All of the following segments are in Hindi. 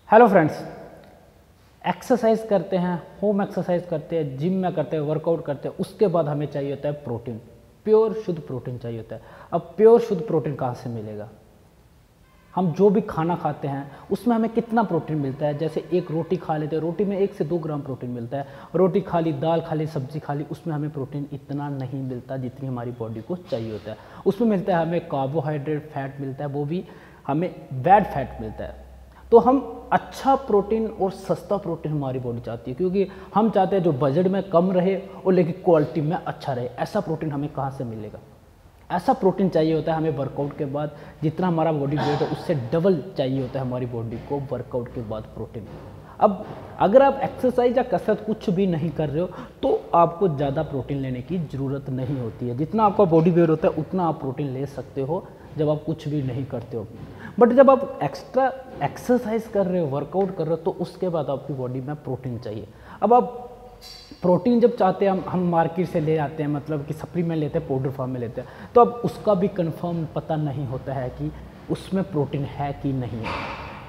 हेलो फ्रेंड्स, एक्सरसाइज करते हैं, होम एक्सरसाइज करते हैं, जिम में करते हैं, वर्कआउट करते हैं, उसके बाद हमें चाहिए होता है प्रोटीन। प्योर शुद्ध प्रोटीन चाहिए होता है। अब प्योर शुद्ध प्रोटीन कहाँ से मिलेगा? हम जो भी खाना खाते हैं उसमें हमें कितना प्रोटीन मिलता है? जैसे एक रोटी खा लेते हैं, रोटी में 1 से 2 ग्राम प्रोटीन मिलता है। रोटी खा ली, दाल खा ली, सब्जी खा ली, उसमें हमें प्रोटीन इतना नहीं मिलता जितनी हमारी बॉडी को चाहिए होता है। उसमें मिलता है हमें कार्बोहाइड्रेट, फैट मिलता है, वो भी हमें बैड फैट मिलता है। तो हम अच्छा प्रोटीन और सस्ता प्रोटीन हमारी बॉडी चाहती है, क्योंकि हम चाहते हैं जो बजट में कम रहे और लेकिन क्वालिटी में अच्छा रहे। ऐसा प्रोटीन हमें कहाँ से मिलेगा? ऐसा प्रोटीन चाहिए होता है हमें वर्कआउट के बाद। जितना हमारा बॉडी वेट है उससे डबल चाहिए होता है हमारी बॉडी को वर्कआउट के बाद प्रोटीन। अब अगर आप एक्सरसाइज या कसरत कुछ भी नहीं कर रहे हो तो आपको ज़्यादा प्रोटीन लेने की ज़रूरत नहीं होती है। जितना आपका बॉडी वेट होता है उतना आप प्रोटीन ले सकते हो जब आप कुछ भी नहीं करते हो। बट जब आप एक्स्ट्रा एक्सरसाइज कर रहे हो, वर्कआउट कर रहे हो, तो उसके बाद आपकी बॉडी में प्रोटीन चाहिए। अब आप प्रोटीन जब चाहते हैं हम मार्केट से ले आते हैं, मतलब कि सप्लीमेंट लेते हैं, पाउडर फॉर्म में लेते हैं, तो अब उसका भी कंफर्म पता नहीं होता है कि उसमें प्रोटीन है कि नहीं है।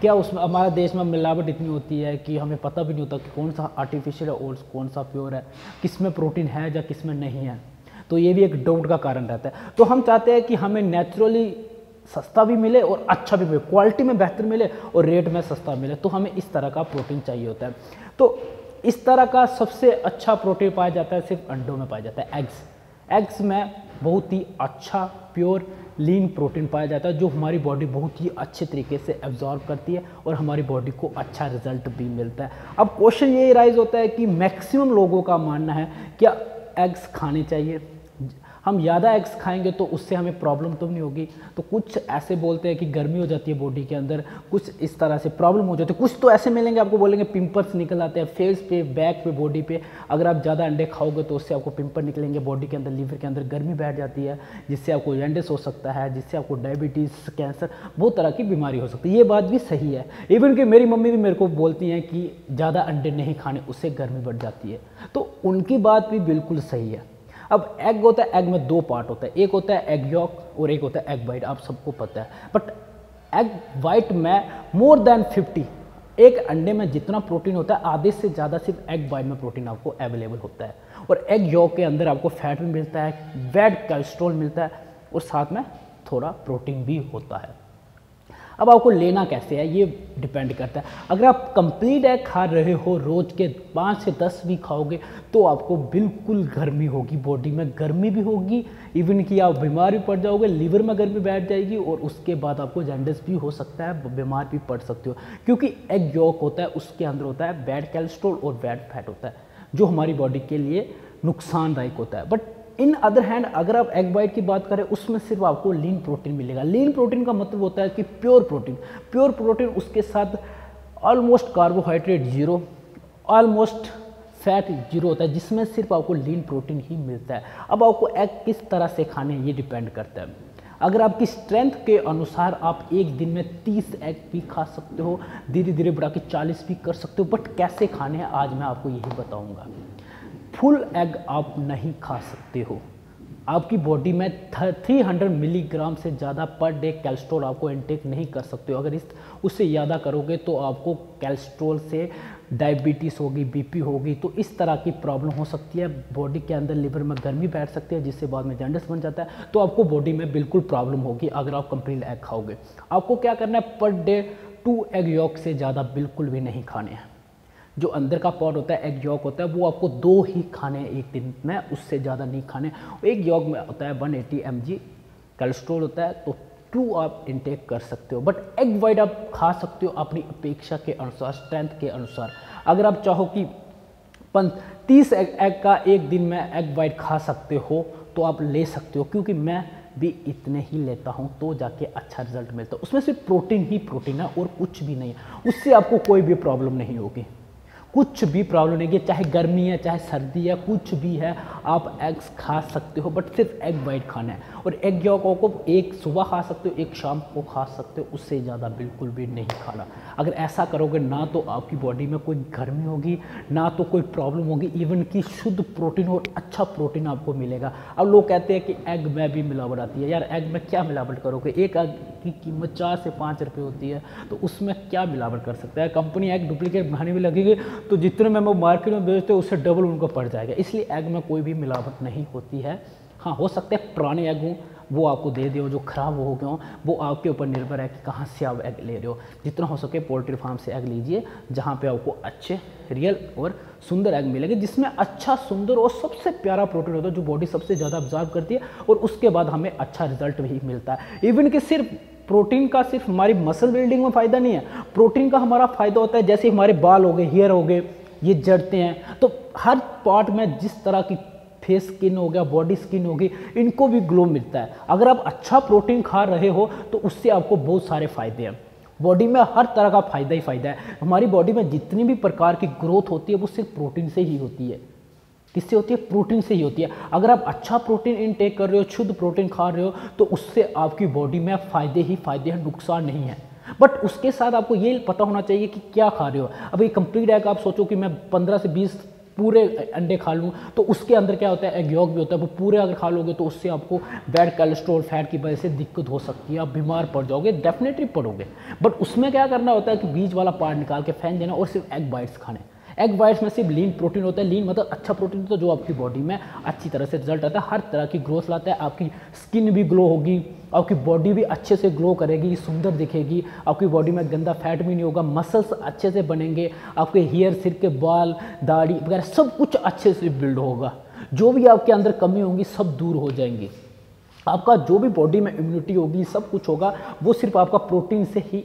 क्या उसमें हमारे देश में मिलावट इतनी होती है कि हमें पता भी नहीं होता कि कौन सा आर्टिफिशियल है और कौन सा प्योर है, किस में प्रोटीन है या किस में नहीं है। तो ये भी एक डाउट का कारण रहता है। तो हम चाहते हैं कि हमें नेचुरली सस्ता भी मिले और अच्छा भी मिले, क्वालिटी में बेहतर मिले और रेट में सस्ता मिले। तो हमें इस तरह का प्रोटीन चाहिए होता है। तो इस तरह का सबसे अच्छा प्रोटीन पाया जाता है सिर्फ अंडों में पाया जाता है, एग्स। एग्स में बहुत ही अच्छा प्योर लीन प्रोटीन पाया जाता है जो हमारी बॉडी बहुत ही अच्छे तरीके से एब्जॉर्ब करती है और हमारी बॉडी को अच्छा रिजल्ट भी मिलता है। अब क्वेश्चन ये राइज होता है कि मैक्सिमम लोगों का मानना है क्या एग्स खाने चाहिए? हम ज़्यादा एग्स खाएंगे तो उससे हमें प्रॉब्लम तो नहीं होगी। तो कुछ ऐसे बोलते हैं कि गर्मी हो जाती है बॉडी के अंदर, कुछ इस तरह से प्रॉब्लम हो जाती है। कुछ तो ऐसे मिलेंगे आपको बोलेंगे पिंपल्स निकल आते हैं फेस पे, बैक पे, बॉडी पे। अगर आप ज़्यादा अंडे खाओगे तो उससे आपको पिंपल निकलेंगे बॉडी के अंदर, लीवर के अंदर गर्मी बैठ जाती है, जिससे आपको जॉन्डिस हो सकता है, जिससे आपको डायबिटीज़, कैंसर, बहुत तरह की बीमारी हो सकती है। ये बात भी सही है। इवन कि मेरी मम्मी भी मेरे को बोलती हैं कि ज़्यादा अंडे नहीं खाने, उससे गर्मी बढ़ जाती है। तो उनकी बात भी बिल्कुल सही है। अब एग होता है, एग में 2 पार्ट होता है, एक होता है एग यॉक और एक होता है एग वाइट, आप सबको पता है। बट एग वाइट में मोर देन 50, एक अंडे में जितना प्रोटीन होता है आधे से ज़्यादा सिर्फ एग वाइट में प्रोटीन आपको अवेलेबल होता है। और एग यॉक के अंदर आपको फैट भी मिलता है, बैड कोलेस्ट्रॉल मिलता है और साथ में थोड़ा प्रोटीन भी होता है। अब आपको लेना कैसे है ये डिपेंड करता है। अगर आप कंप्लीट एग खा रहे हो, रोज़ के 5 से 10 भी खाओगे तो आपको बिल्कुल गर्मी होगी, बॉडी में गर्मी भी होगी, इवन कि आप बीमार भी पड़ जाओगे, लीवर में गर्मी बैठ जाएगी और उसके बाद आपको जॉन्डिस भी हो सकता है, बीमार भी पड़ सकते हो। क्योंकि एग यॉक होता है उसके अंदर होता है बैड कोलेस्ट्रॉल और बैड फैट होता है जो हमारी बॉडी के लिए नुकसानदायक होता है। बट इन अदर हैंड अगर आप एग वाइट की बात करें उसमें सिर्फ आपको लीन प्रोटीन मिलेगा। लीन प्रोटीन का मतलब होता है कि प्योर प्रोटीन। प्योर प्रोटीन उसके साथ almost carbohydrate zero, almost fat zero होता है, जिसमें सिर्फ आपको लीन प्रोटीन ही मिलता है। अब आपको एग किस तरह से खाने हैं ये डिपेंड करता है। अगर आपकी स्ट्रेंथ के अनुसार आप एक दिन में 30 एग भी खा सकते हो, धीरे धीरे बढ़ा के 40 भी कर सकते हो। बट कैसे खाने हैं आज मैं आपको यही बताऊंगा। फुल एग आप नहीं खा सकते हो। आपकी बॉडी में 300 मिलीग्राम से ज़्यादा पर डे कोलेस्ट्रॉल आपको इनटेक नहीं कर सकते हो। अगर उससे ज़्यादा करोगे तो आपको कोलेस्ट्रॉल से डायबिटीज़ होगी, बीपी होगी, तो इस तरह की प्रॉब्लम हो सकती है। बॉडी के अंदर लिवर में गर्मी बैठ सकती है जिससे बाद में जॉन्डिस बन जाता है। तो आपको बॉडी में बिल्कुल प्रॉब्लम होगी अगर आप कंप्लीट एग खाओगे। आपको क्या करना है, पर डे 2 एग यॉक से ज़्यादा बिल्कुल भी नहीं खाने हैं। जो अंदर का पार्ट होता है एग यॉक होता है वो आपको 2 ही खाने हैं एक दिन में, उससे ज़्यादा नहीं खाने। एग यॉक में होता है 180 mg कोलेस्ट्रॉल होता है, तो 2 आप इंटेक कर सकते हो। बट एग वाइट आप खा सकते हो अपनी अपेक्षा के अनुसार, स्ट्रेंथ के अनुसार। अगर आप चाहो कि 30 एग का एक दिन में एग वाइट खा सकते हो तो आप ले सकते हो, क्योंकि मैं भी इतने ही लेता हूँ तो जाके अच्छा रिजल्ट मिलता है। उसमें सिर्फ प्रोटीन ही प्रोटीन है और कुछ भी नहीं है, उससे आपको कोई भी प्रॉब्लम नहीं होगी। कुछ भी प्रॉब्लम नहीं है, चाहे गर्मी है चाहे सर्दी है कुछ भी है, आप एग्स खा सकते हो, बट सिर्फ एग वाइट खाना है। और एग यॉक को एक सुबह खा सकते हो, एक शाम को खा सकते हो, उससे ज़्यादा बिल्कुल भी नहीं खाना। अगर ऐसा करोगे ना तो आपकी बॉडी में कोई गर्मी होगी, ना तो कोई प्रॉब्लम होगी, इवन कि शुद्ध प्रोटीन और अच्छा प्रोटीन आपको मिलेगा। अब लोग कहते हैं कि एग में भी मिलावट आती है। यार एग में क्या मिलावट करोगे? एक एग की कीमत 4 से 5 रुपये होती है, तो उसमें क्या मिलावट कर सकता है? कंपनी एग डुप्लीकेट बनाने में लगेगी तो जितने में वो मार्केट में बेचते हैं उससे डबल उनको पड़ जाएगा। इसलिए एग में कोई भी मिलावट नहीं होती है। हाँ, हो सकता है पुराने एग हों वो आपको दे दो, जो ख़राब हो गए हों, वो आपके ऊपर निर्भर है कि कहाँ से आप एग ले रहे हो। जितना हो सके पोल्ट्री फार्म से एग लीजिए, जहाँ पे आपको अच्छे रियल और सुंदर एग मिलेंगे, जिसमें अच्छा सुंदर और सबसे प्यारा प्रोटीन होता है जो बॉडी सबसे ज़्यादा ऑब्जर्व करती है, और उसके बाद हमें अच्छा रिजल्ट भी मिलता है। इवन कि सिर्फ प्रोटीन का सिर्फ हमारी मसल बिल्डिंग में फ़ायदा नहीं है, प्रोटीन का हमारा फ़ायदा होता है जैसे हमारे बाल हो गए, हेयर हो गए, ये जड़ते हैं, तो हर पार्ट में जिस तरह की फेस स्किन हो गया, बॉडी स्किन होगी, इनको भी ग्लो मिलता है। अगर आप अच्छा प्रोटीन खा रहे हो तो उससे आपको बहुत सारे फायदे हैं। बॉडी में हर तरह का फायदा ही फायदा है। हमारी बॉडी में जितनी भी प्रकार की ग्रोथ होती है वो सिर्फ प्रोटीन से ही होती है। किससे होती है? प्रोटीन से ही होती है। अगर आप अच्छा प्रोटीन इनटेक कर रहे हो, शुद्ध प्रोटीन खा रहे हो, तो उससे आपकी बॉडी में फायदे ही फायदे हैं, नुकसान नहीं है। बट उसके साथ आपको ये पता होना चाहिए कि क्या खा रहे हो। अब ये कंप्लीट एग आप सोचो कि मैं 15 से 20 पूरे अंडे खा लूँ, तो उसके अंदर क्या होता है? एग यॉक भी होता है। वो पूरे अगर खा लोगे तो उससे आपको बैड कोलेस्ट्रॉल फैट की वजह से दिक्कत हो सकती है, आप बीमार पड़ जाओगे, डेफिनेटली पड़ोगे। बट उसमें क्या करना होता है कि बीच वाला पार्ट निकाल के फेंक देना और सिर्फ एग वाइट्स खाने। एग वाइट्स में सिर्फ लीन प्रोटीन होता है। लीन मतलब अच्छा प्रोटीन होता है जो आपकी बॉडी में अच्छी तरह से रिजल्ट आता है, हर तरह की ग्रोथ लाता है। आपकी स्किन भी ग्लो होगी, आपकी बॉडी भी अच्छे से ग्लो करेगी, सुंदर दिखेगी, आपकी बॉडी में गंदा फैट भी नहीं होगा, मसल्स अच्छे से बनेंगे, आपके हेयर, सिर के बाल, दाढ़ी वगैरह सब कुछ अच्छे से बिल्ड होगा। जो भी आपके अंदर कमी होंगी सब दूर हो जाएंगी। आपका जो भी बॉडी में इम्यूनिटी होगी, सब कुछ होगा, वो सिर्फ आपका प्रोटीन से ही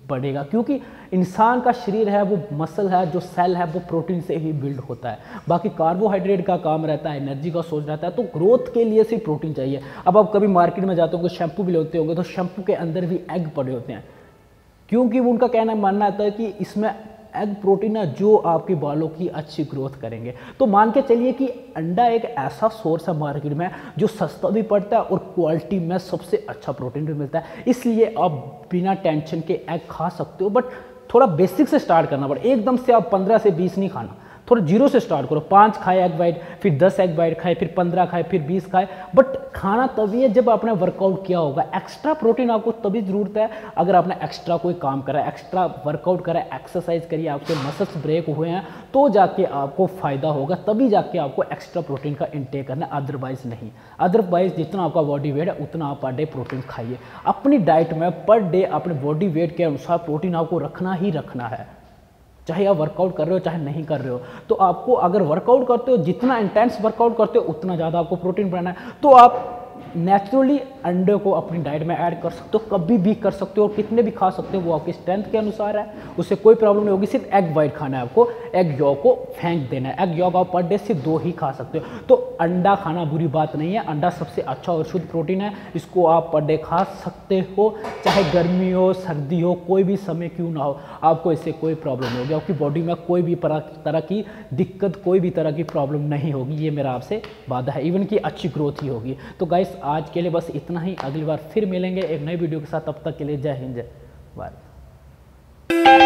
बढ़ेगा, क्योंकि इंसान का शरीर है, वो मसल है, जो सेल है, वो प्रोटीन से ही बिल्ड होता है। बाकी कार्बोहाइड्रेट का काम रहता है, एनर्जी का सोर्स रहता है, तो ग्रोथ के लिए सिर्फ प्रोटीन चाहिए। अब आप कभी मार्केट में जाते होंगे, शैम्पू भी लेते होंगे, तो शैम्पू के अंदर भी एग पड़े होते हैं, क्योंकि उनका कहना मानना आता है कि इसमें एग प्रोटीन है जो आपके बालों की अच्छी ग्रोथ करेंगे। तो मान के चलिए कि अंडा एक ऐसा सोर्स है मार्केट में जो सस्ता भी पड़ता है और क्वालिटी में सबसे अच्छा प्रोटीन भी मिलता है। इसलिए आप बिना टेंशन के एग खा सकते हो, बट थोड़ा बेसिक से स्टार्ट करना पड़े। एकदम से आप 15 से 20 नहीं खाना, थोड़ा जीरो से स्टार्ट करो। 5 खाए एग वाइट, फिर 10 एग वाइट खाए, फिर 15 खाए, फिर 20 खाए। बट खाना तभी है जब आपने वर्कआउट किया होगा। एक्स्ट्रा प्रोटीन आपको तभी ज़रूरत है अगर आपने एक्स्ट्रा कोई काम करा है, एक्स्ट्रा वर्कआउट करा है, एक्सरसाइज करिए, आपके मसल्स ब्रेक हुए हैं, तो जाके आपको फ़ायदा होगा, तभी जाके आपको एक्स्ट्रा प्रोटीन का इंटेक करना है, अदरवाइज नहीं। अदरवाइज जितना आपका बॉडी वेट है उतना आप पर डे प्रोटीन खाइए। अपनी डाइट में पर डे अपने बॉडी वेट के अनुसार प्रोटीन आपको रखना ही रखना है, चाहे आप वर्कआउट कर रहे हो चाहे नहीं कर रहे हो। तो आपको अगर वर्कआउट करते हो, जितना इंटेंस वर्कआउट करते हो उतना ज़्यादा आपको प्रोटीन बढ़ाना है, तो आप नेचुरली अंडे को अपनी डाइट में ऐड कर सकते हो, कभी भी कर सकते हो, और कितने भी खा सकते हो, वो आपकी स्ट्रेंथ के अनुसार है, उससे कोई प्रॉब्लम नहीं होगी। सिर्फ एग वाइट खाना है आपको, एग यॉक को फेंक देना है। एग यॉक आप पर डे सिर्फ 2 ही खा सकते हो। तो अंडा खाना बुरी बात नहीं है, अंडा सबसे अच्छा और शुद्ध प्रोटीन है, इसको आप पर डे खा सकते हो, चाहे गर्मी हो, सर्दी हो, कोई भी समय क्यों ना हो, आपको इससे कोई प्रॉब्लम नहीं होगी। आपकी बॉडी में कोई भी तरह की दिक्कत, कोई भी तरह की प्रॉब्लम नहीं होगी, ये मेरा आपसे वादा है। इवन की अच्छी ग्रोथ ही होगी। तो गाइस आज के लिए बस इतना ही, अगली बार फिर मिलेंगे एक नई वीडियो के साथ। तब तक के लिए जय हिंद, जय भारत।